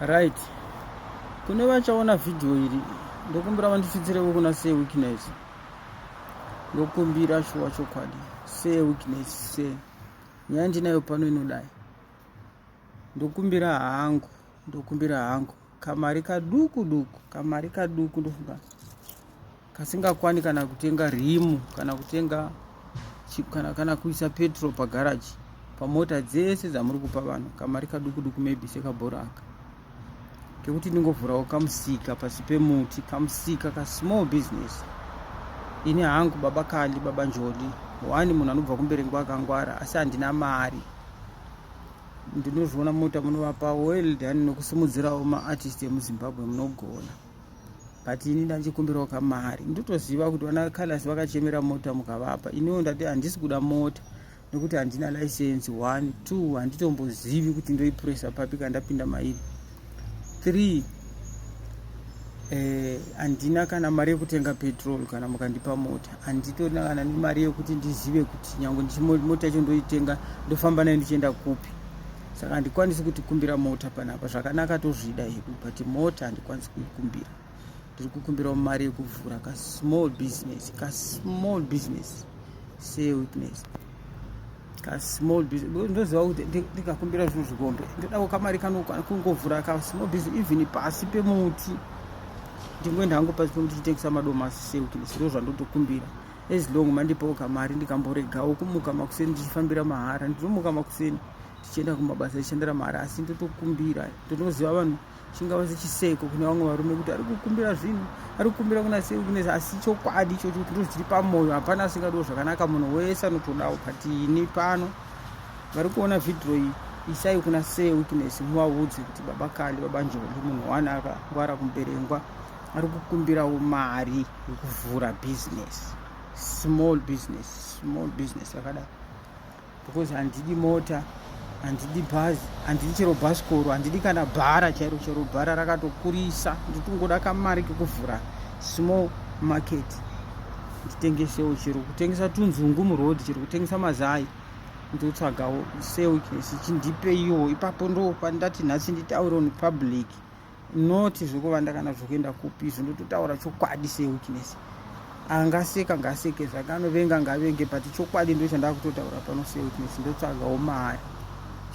Right. Kune vachaona video iri ndokumbira vandisvitserewo kuna say weakness. Ndokumbira shuwa chokwadi. Say weakness say. Nyaya ndinayo pano inodai. Ndokumbira hangu. Kamari kaduku ndofunga. Kasingakwani kana kutenga rimu kana kutenga kana kuisa petrol pagaraji. Pamota dzese dzamuri kupa vanhu. Kamari kaduku maybe sekabhoraka. Kekuti ndingovhurawo kamusika pasi pemuti, kamusika ka small business. Ini hangu baba Kali, baba Njoli, wani munhu anobva kumberengwa akangwara asi handina mari. Ndinozviona mota munovapa well done nokusimudzirawo maartist emuZimbabwe munogona. But ini ndachikumbirawo kamari. Ndotoziva kuti vana Colors vakachemera mota mukavapa. Iniwo ndati handisi kuda mota nokuti handina license 1 2 handitombozivi kuti ndoipressa papi kandapinda mairi. 3 handina kana mari yekutenga petrol kana mukandipa mota. Handitorina kana nemari yekuti ndizive kuti nyange mota yacho ndoitenga ndofamba nayo ndichienda kupi. Saka handikwanisi kutikumbira mota panapa. Zvakanaka tozvida hedu but mota handikwanisi kuikumbira. Ndiri kukumbirawo mari yekuvhura ka small business. Say weakness. Ka small business. Ndoziva kuti ndikakumbira zvinhu zvikombe ndodawo kamari kanongovhura ka small business even pasi pemuti. Ndingoenda hangu pasi pemuti ndichitengesa madomasi. Say weakness. Ndo zvandotokumbira. As long mandipawo kamari ndikamboregawo kumuka makuseni ndichifambira mahara. Ndinomuka makuseni ndichienda kumabasa ndichishandira mahara asi ndotokumbira. Ndinoziva vanhu chingava sechiseko kune vamwe varume kuti ari kukumbira zvinhu, ari kukumbira kuna Say weakness asi chokwadi ichocho kuti ndozviri pamwoyo. Hapana asingadiwo zvakanaka, munhu wese anotodawo. But ini pano vari kuona video iyi isai kuna Say weakness muvaudze kuti baba Kali, baba Njoli, munhu wani akangwara kumberengwa ari kukumbirawo mari yekuvhura business, small business yakadai. Because handidi mota, handidi bhazi, handidi chero bhasikoro, handidi kana bhara chero bhara rakatokurisa. Nditongoda kamari kekuvhura small market. Nditengesewo chero kutengesa tunzungu muroad, chero kutengesa mazai. Ndotsvagawo Say weakness chindipe iwo. Ipapo ndo pandati nhasi nditaure on public. Not zvekuvanda kana zvokuenda kupi. Ndinototaura chokwadi. Say weakness angaseka ngaseke zvakanovenga ngavenge but chokwadi ndo chandava kutotaura pano. Say weakness ndotsvagawo mari.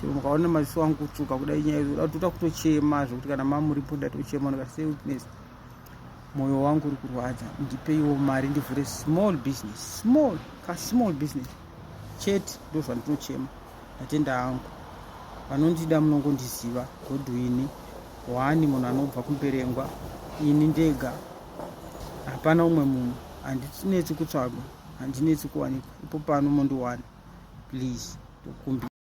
Chero mukaona maziso angu kutsuka kudai nyaya izoda kutoita kutochema zvokuti kana mamuripo ndatochema ndikati Say weakness mwoyo wangu uri kurwadza, ndipeiwo mari ndivhure small business chete. Ndo zvandinochema. Atenda hangu vanondida munongondiziva. Godwini wani munhu anobva kumberengwa. Ini ndega, hapana umwe munhu. Handinetsi kutsvagwa, handinetsi kuwanikwa. Ipo pano mundiwana please. Ndokumbira.